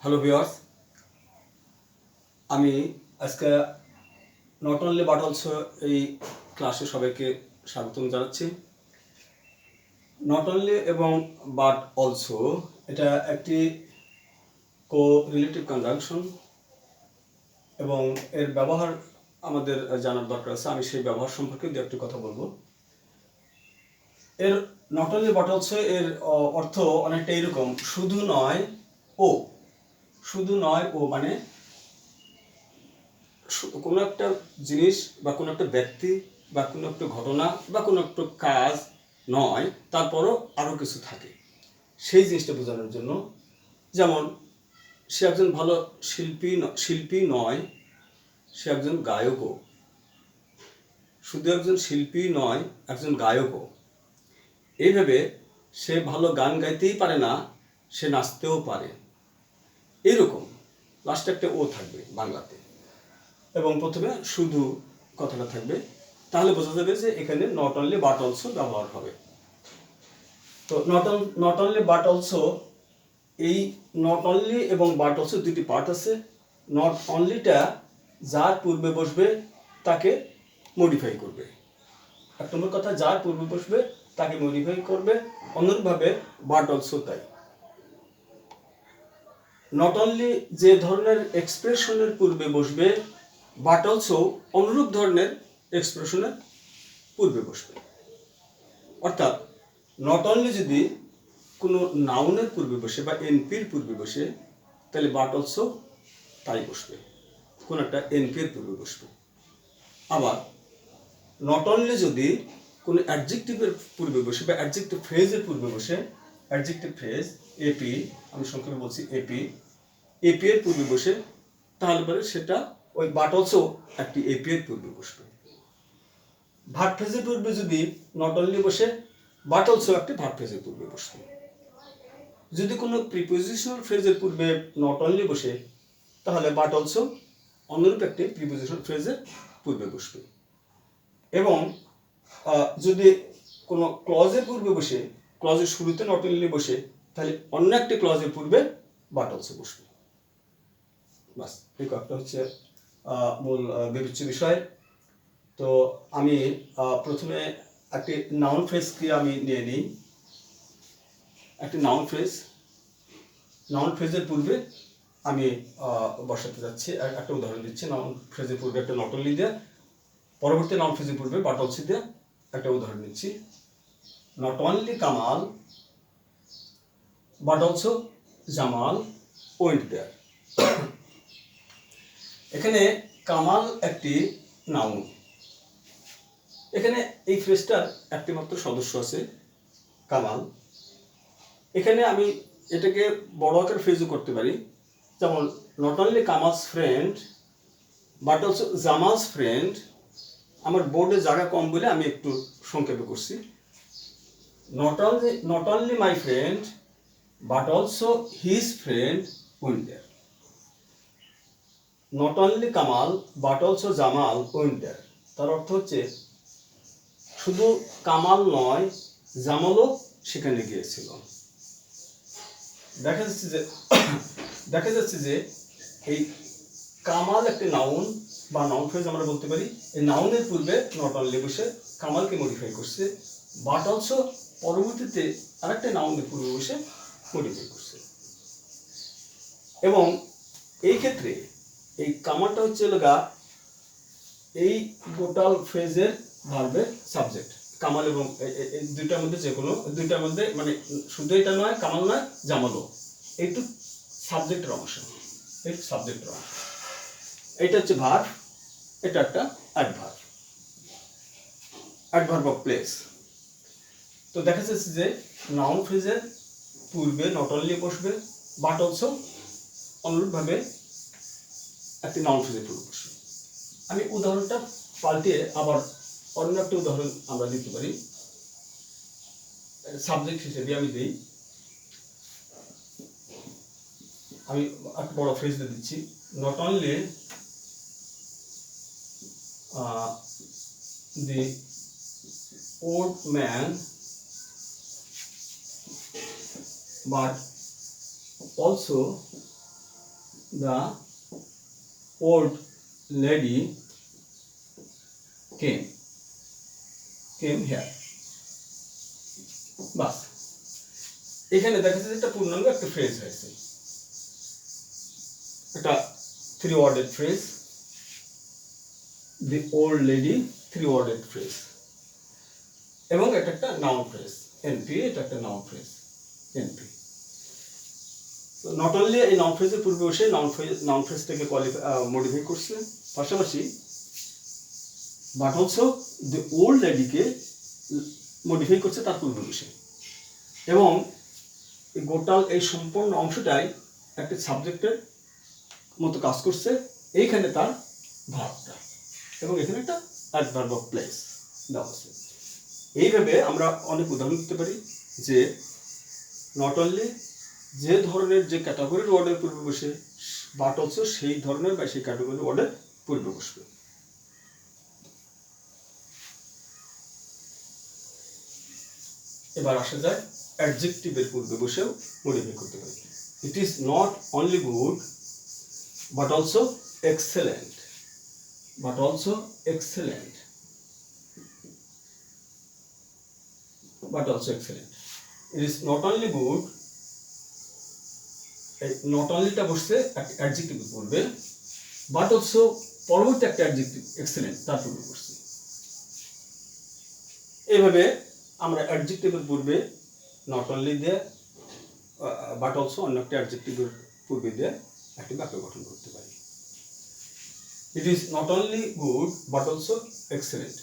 Hello viewers, আমি আজকে not only but also এই ক্লাসে সবাইকে স্বাগতম জানাচ্ছি। নট অনলি এবং বাট অলসো এটা একটি রিলেটিভ কনজাংশন এবং এর ব্যবহার আমাদের জানার দরকার আছে। আমি সেই ব্যবহার সম্পর্কে দু একটি কথা বলবো। এর নট অনলি বাট অলসো এর অর্থ অনেকটা এরকম, শুধু নয় ও। শুধু নয় ও মানে কোনো একটা জিনিস বা কোনো একটা ব্যক্তি বা কোনো একটা ঘটনা বা কোনো একটা কাজ নয়, তারপরও আরও কিছু থাকে, সেই জিনিসটা বোঝানোর জন্য। যেমন সে একজন ভালো শিল্পী নয়, সে একজন গায়কও। শুধু একজন শিল্পী নয়, একজন গায়কও। এইভাবে সে ভালো গান গাইতেই পারে না, সে নাচতেও পারে। এরকম লাস্টে একটা ও থাকবে বাংলাতে এবং প্রথমে শুধু কথাটা থাকবে, তাহলে বোঝা যাবে যে এখানে নট অনলি বাট অলসো ব্যবহার হবে। তো নট অনলি বাট অলসো, এই নট অনলি এবং বাট অলসো দুটি পার্ট আছে। নট অনলিটা যার পূর্বে বসবে তাকে মডিফাই করবে। এক নম্বর কথা, যার পূর্বে বসবে তাকে মডিফাই করবে, অনুরূপভাবে বাট অলসো তাই। নট অনলি যে ধরনের এক্সপ্রেশনের পূর্বে বসবে, বাট অলসো অনুরূপ ধরনের এক্সপ্রেশনের পূর্বে বসবে। অর্থাৎ নট অনলি যদি কোনো নাউনের পূর্বে বসে বা এনপির পূর্বে বসে, তাহলে বাট অলসো তাই বসবে, কোনো একটা এনপির পূর্বে বসবে। আবার নট অনলি যদি কোনো অ্যাডজেক্টিভের পূর্বে বসে বা অ্যাডজেক্টিভ ফ্রেজের পূর্বে বসে, অ্যাডজেক্টিভ ফ্রেজ এপি, আমি সংক্ষেপে বলছি এপি এর পূর্বে বসে, তাহলে পরে সেটা ওই বাট অলসো একটি এপি এর পূর্বে বসবে। ভার্ব ফ্রেজের পূর্বে যদি নট অনলি বসে, বাট অলসো একটি ভার্ব ফ্রেজের পূর্বে বসবে। যদি কোনো প্রিপোজিশনাল ফ্রেজের পূর্বে নট অনলি বসে, তাহলে বাট অলসো অনুরূপ একটি প্রিপোজিশনাল ফ্রেজের পূর্বে বসবে। এবং যদি কোনো ক্লজের পূর্বে বসে, ক্লজের শুরুতে নট অনলি বসে, তাহলে অন্য একটি ক্লজের পূর্বে বাট অলসো বসবে। বাস, এই কয়েকটা হচ্ছে মূল বিবেচ্য বিষয়। তো আমি প্রথমে একটি নাউন ফ্রেজকে আমি নিয়ে নিই। একটি নাউন ফ্রেজের পূর্বে আমি বসাতে যাচ্ছি, একটা উদাহরণ দিচ্ছি। নাউন ফ্রেজের পূর্বে একটা নট অনলি দিয়ে, পরবর্তী নাউন ফ্রেজের পূর্বে বাট অলসো দিয়ে একটা উদাহরণ দিচ্ছি। Not only Kamal but also Jamal went there. এখানে কামাল একটি নাউন। এখানে এই ফ্রেজটার একটি মাত্র সদস্য আছে, কামাল। এখানে আমি এটাকে বড় আকার ফ্রেজও করতে পারি, যেমন not only Kamal's friend but also Jamal's friend. আমার বোর্ডে জায়গা কম বলে আমি একটু সংক্ষেপে করছি। Not only my friend but also his friend went there. Not only Kamal but also Jamal went there. তার অর্থ হচ্ছে শুধু কামাল নয়, জামালও সেখানে গিয়েছিল। দেখা যাচ্ছে যে এই কামাল একটি নাউন বা নাউন ফ্রেজ আমরা বলতে পারি। এই নাউনের পূর্বে নট অনলি বসে কামালকে মডিফাই করছে, বাট অলসো পরবর্তীতে আরেকটা নাউনের পূর্বে বসে মডিফাই করছে। এবং এই ক্ষেত্রে এই কামালটা হচ্ছে লগা এই টোটাল ফ্রেজের ভার্বের সাবজেক্ট। কামাল এবং এই দুইটার মধ্যে যে কোনো দুইটার মধ্যে, মানে শুধু এটা নয়, কামাল নয়, জামালও, এইটু সাবজেক্টের অংশ। এইটু সাবজেক্টের অংশ। এটা হচ্ছে ভার্ব, এটা একটা অ্যাডভার্ব অফ প্লেস। তো দেখা যাচ্ছে যে নাউন ফ্রেজের পূর্বে নট অনলি বসবে, বাট অলসো অনুরূপভাবে একটি নাউন ফ্রেজের পূর্বে বসবে। আমি উদাহরণটা পাল্টে আবার অন্য একটা উদাহরণ আমরা দিতে পারি। সাবজেক্ট হিসেবে আমি দিই, আমি একটা বড় ফ্রেজ দিয়ে দিচ্ছি। Not only the old man but also the old lady came here. বাস, এখানে দেখা যাচ্ছে একটা পূর্ণাঙ্গ একটা ফ্রেজ হয়েছে, একটা 3 worded phrase, the old lady 3 worded phrase, এবং এটা একটা নাউন ফ্রেজ NP, এটা একটা noun phrase NP। Not only এই নাউন ফ্রেজের পূর্বে বসে নাউন ফ্রেজটাকে মডিফাই করছে, পাশাপাশি বাট অলসো দি ওল্ড লেডিকে মডিফাই করছে তার পূর্বে বসে, এবং এই গোটাল এই সম্পূর্ণ অংশটাই একটা সাবজেক্টের মতো কাজ করছে, এইখানে তার ভাবটা, এবং এখানে একটা অ্যাডভার্ব অফ প্লেস দেওয়া আছে। এইভাবে আমরা অনেক উদাহরণ দিতে পারি যে নট অনলি যে ধরনের যে ক্যাটাগরির ওয়ার্ডের পূর্বে বসে, বাট অলসো সেই ধরনের বা সেই ক্যাটাগরির ওয়ার্ডের পূর্বে বসবে। এবার আসা যায় অ্যাডজেক্টিভের পূর্বে বসেও মডিফাই করতে পারি। It is not only good but also excellent, but also excellent, but also excellent. It is not only good, not অনলিটা বসছে একটা অ্যাডজেক্টিভের পূর্বে, বাট অলসো পরবর্তী একটা অ্যাডজেক্টিভ এক্সেলেন্ট তার পূর্বে বসছে। এইভাবে আমরা অ্যাডজেক্টিভের পূর্বে নট অনলি দিয়ে বাট অলসো অন্য একটা অ্যাডজেক্টিভের পূর্বে দিয়ে একটি বাক্য গঠন করতে পারি। It is not only good but also excellent,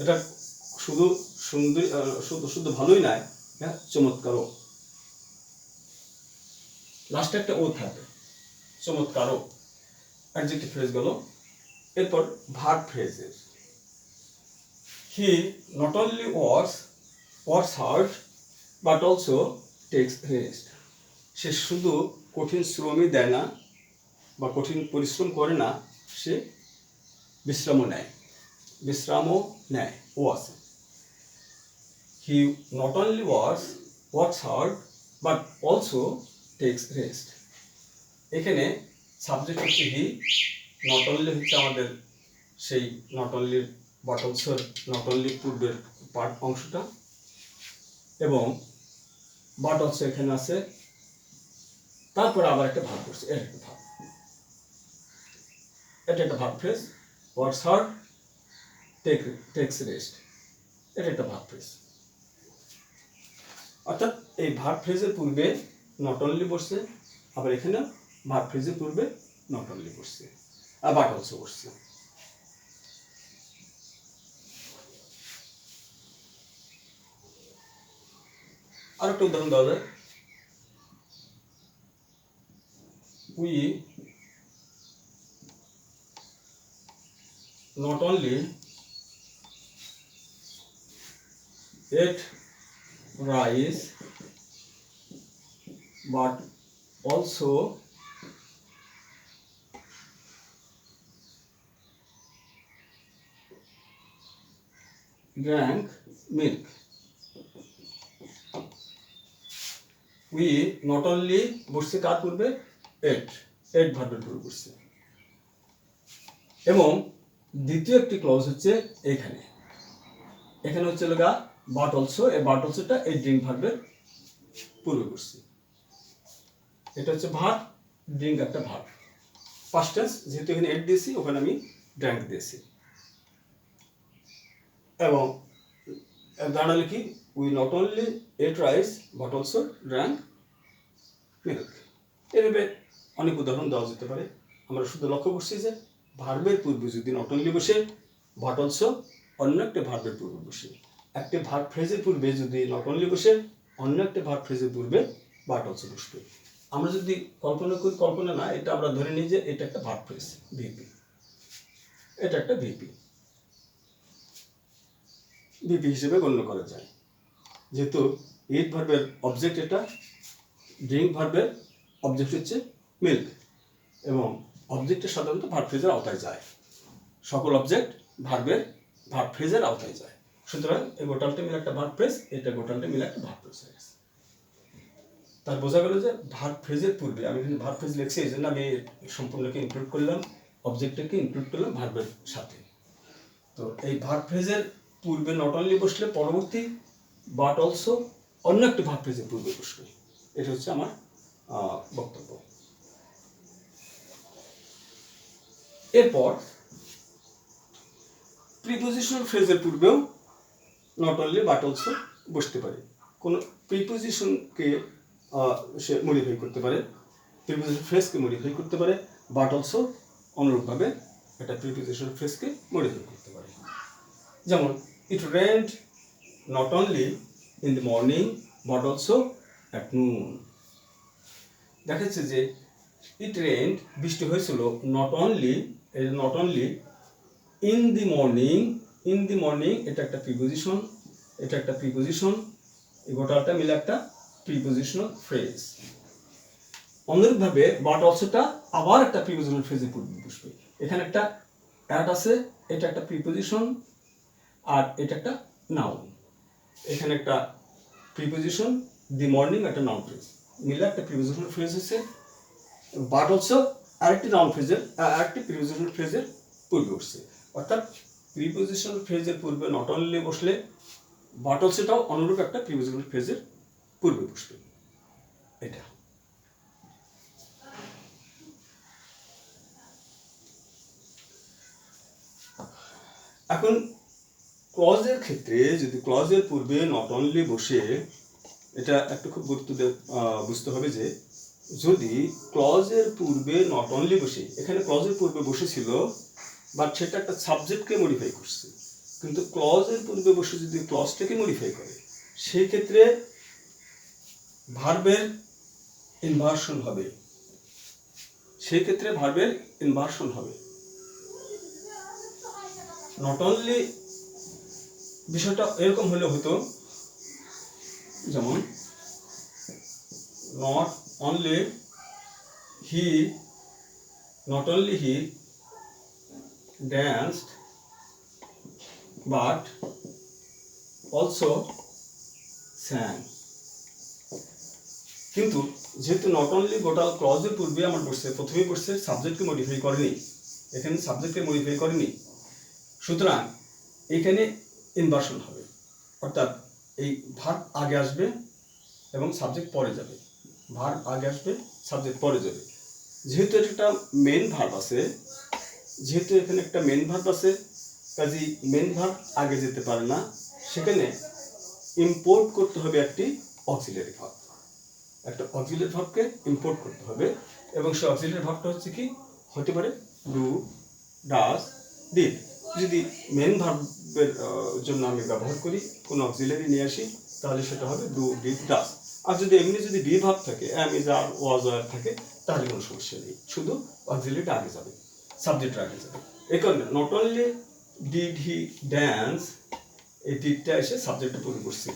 এটা শুধু সুন্দর শুধু ভালোই নয়, হ্যাঁ চমৎকারও, লাস্টে একটা ও থাকবে, চমৎকারও অ্যাডজেক্টিভ ফ্রেজ গেল। এরপর verb phrases, he not only works hard but also takes rest, সে শুধু কঠিন শ্রমই দেয় না বা কঠিন পরিশ্রম করে না, সে বিশ্রামও নেয়, ও আছে। হি not only works hard but also takes rest, এখানে সাবজেক্ট হচ্ছে হি, নট অনলি হচ্ছে আমাদের সেই নট অনলির বাট অলসোর নট অনলি পূর্বের পার্ট অংশটা, এবং বাট অলসো এখানে আছে, তারপর আবার একটা ভাব করছে, এটা একটা ভাব phrase, works hard tax rest, এটা একটা ভাব ফ্রেজ। অর্থাৎ এই ভার্ব ফ্রেজের পূর্বে নট অনলি বসছে, আবার এখানে ভার্ব ফ্রেজের পূর্বে নট অনলি বসছে, আর বাট অলসো বসছে। আর একটা উদাহরণ দেওয়া যায়, we not only ate rice but also drank milk. We not only বসছে কার পূর্বে, এট ভার্বের পূর্বে বসছে, এবং দ্বিতীয় একটি ক্লজ হচ্ছে এখানে হচ্ছে লগা বাট অলসো, এই বাট অলসোটা এই ড্রিঙ্ক ভার্বের পূর্বে বসছে। এটা হচ্ছে ভার্ব, ড্রিঙ্ক একটা ভার্ব, পাস্ট টেন্স, যেহেতু এখানে এট দিয়েছি ওখানে আমি ড্রাঙ্ক দিয়েছি, এবং দাঁড়ালে কি, we not only ate rice but also drank milk. এভাবে অনেক উদাহরণ দেওয়া যেতে পারে। আমরা শুধু লক্ষ্য করছি যে ভার্বের পূর্বে যদি নট অনলি বসে, বাট অলসো অন্য একটা ভার্বের পূর্বে বসে, একটা ভার্ব ফ্রেজের পূর্বে যদি নট অনলি বসে, অন্য একটা ভার্ব ফ্রেজের পূর্বে বাট অলসো বসবে। আমরা যদি কল্পনা না, এটা আমরা ধরে নিই যে এটা একটা ভার্ব ফ্রেজ ভিপি, এটা একটা ভিপি হিসেবে গণ্য করা যায়, যেহেতু ইট ভার্বের অবজেক্ট এটা, ড্রিঙ্ক ভার্বের অবজেক্ট হচ্ছে মিল্ক, এবং অবজেক্টের সাধারণত ভার্ব ফ্রেজের আওতায় যায়, সকল অবজেক্ট ভার্ব ফ্রেজের আওতায় যায়। সুতরাং এই গোটালটা মিলে একটা ভার্ব ফ্রেজ, এটা গোটালটা মিলে একটা ভার্ব ফ্রেজ হয়ে গেছে। তার বোঝা গেল যে ভার্ব ফ্রেজের পূর্বে, আমি কিন্তু ভার্ব ফ্রেজ লিখছি এই জন্য আমি সম্পূর্ণকে ইনক্লুড করলাম, অবজেক্টটাকে ইনক্লুড করলাম ভার্বের সাথে। তো এই ভার্ব ফ্রেজের পূর্বে নট অনলি বসলে পরবর্তী বাট অলসো অন্য একটি ভার্ব ফ্রেজের পূর্বে বসবে। এটা হচ্ছে আমার বক্তব্য। এরপর প্রিপোজিশনাল ফ্রেজের পূর্বেও নট অনলি বাট অলসো বসতে পারে। কোনো প্রিপোজিশনকে সে মডিফাই করতে পারে, প্রিপোজিশন ফ্রেজকে মডিফাই করতে পারে, বাট অলসো অনুরূপভাবে একটা প্রিপোজিশন ফ্রেজকে মডিফাই করতে পারে। যেমন it rained not only in the morning but also at noon. দেখা যাচ্ছে যে ইট রেন্ড বৃষ্টি হয়েছিল not only in the morning, in the morning এটা একটা প্রিপোজিশন, এটা একটা প্রিপোজিশন, এই গোটাটা মিলে একটা প্রিপোজিশনাল ফ্রেজ। অনুরূপভাবে বাট অলসোটা আবার একটা প্রিপোজিশনাল ফ্রেজের পূর্বে বসবে। এখানে একটা অ্যাড আছে, এটা একটা প্রিপোজিশন, আর এটা একটা নাউন। এখানে একটা প্রিপোজিশন, দি মর্নিং একটা নাউন ফ্রেজ মিলে একটা প্রিপোজিশনাল ফ্রেজ হচ্ছে। বাট অলসো আরেকটি নাউন ফ্রেজের, আরেকটি প্রিপোজিশনাল ফ্রেজের পূর্বে বসছে। অর্থাৎ প্রিপোজিশনাল ফ্রেজের পূর্বে নট অনলি বসলে বাট অলসোটাও অনুরূপ একটা প্রিপোজিশনাল ফ্রেজের পূর্বে বসবে। এটা এখন ক্লজের ক্ষেত্রে যদি ক্লজের পূর্বে নট অনলি বসে, এটা একটু খুব গুরুত্ব বুঝতে হবে যে যদি ক্লজের পূর্বে নট অনলি বসে, এখানে ক্লজের পূর্বে বসেছিল বাট সেটা একটা সাবজেক্টকে মডিফাই করছে, কিন্তু ক্লজের পূর্বে বসে যদি ক্লজটাকে মডিফাই করে সেই ক্ষেত্রে ভার্বের ইনভার্সন হবে, সেই ক্ষেত্রে ভার্বের ইনভার্সন হবে। নট অনলি বিষয়টা এরকম হলে হতো, যেমন not only he danced but also sang। কিন্তু যেহেতু নট অনলি গোটা ক্লজের পূর্বে আমার বসছে, প্রথমেই বসছে, সাবজেক্টকে মডিফাই করেনি, এখানে সাবজেক্টকে মডিফাই করেনি, সুতরাং এখানে ইনভার্সন হবে। অর্থাৎ এই ভার্ব আগে আসবে এবং সাবজেক্ট পরে যাবে, ভার্ব আগে আসবে, সাবজেক্ট পরে যাবে। যেহেতু একটা মেন ভার্ব আছে, যেহেতু এখানে একটা মেন ভার্ব আছে, কাজেই মেন ভার্ব আগে যেতে পারে না, সেখানে ইম্পোর্ট করতে হবে একটি অক্সিলারি ভার্ব, একটা অক্সিলারি ভার্বকে ইম্পোর্ট করতে হবে। এবং সেই অক্সিলারি ভার্বটা হচ্ছে কি, হতে পারে ডু, ডাজ, ডিড। যদি মেন ভার্বের জন্য আমি ব্যবহার করি, কোনো অক্সিলারি নিয়ে আসি, তাহলে সেটা হবে ডু, ডিড, ডাজ। আর যদি এমনি যদি বি ভার্ব থাকে, am, is, are, was, were থাকে, তাহলে কোনো সমস্যা নেই, শুধু অক্সিলারিটা আগে যাবে, সাবজেক্ট আগে যাবে। এই কারণে not only did he dance, এই ডিডটা এসে সাবজেক্টে পূর্বে বসছে,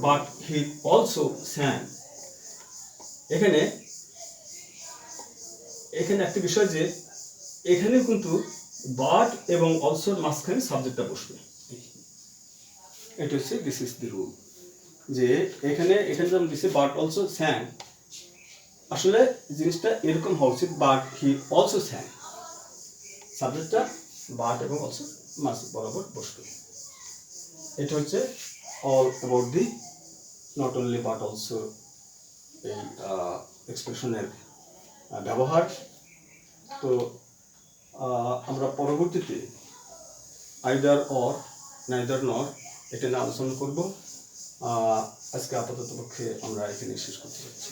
বাট হি অলসো স্যাং। এখানে একটা বিষয় যে এখানে কিন্তু বাট এবং অলসোর মাঝখানে সাবজেক্টটা বসবে, এটা হচ্ছে দিস ইজ দি রুল। যে এখানে যেমন দিচ্ছে বাট অলসো স্যাং, আসলে জিনিসটা এরকম হওয়া উচিত, বাট হি অলসো স্যাং, সাবজেক্টটা বাট এবং অলসো মাঝ বরাবর বসবে। এটা হচ্ছে all about the not only but also এই এক্সপ্রেশনের ব্যবহার। তো আমরা পরবর্তীতে আইদার অর, নাইদার নর এটা নিয়ে আলোচনা করব। আজকে আপাতত পক্ষে আমরা এখানে শেষ করতে যাচ্ছি।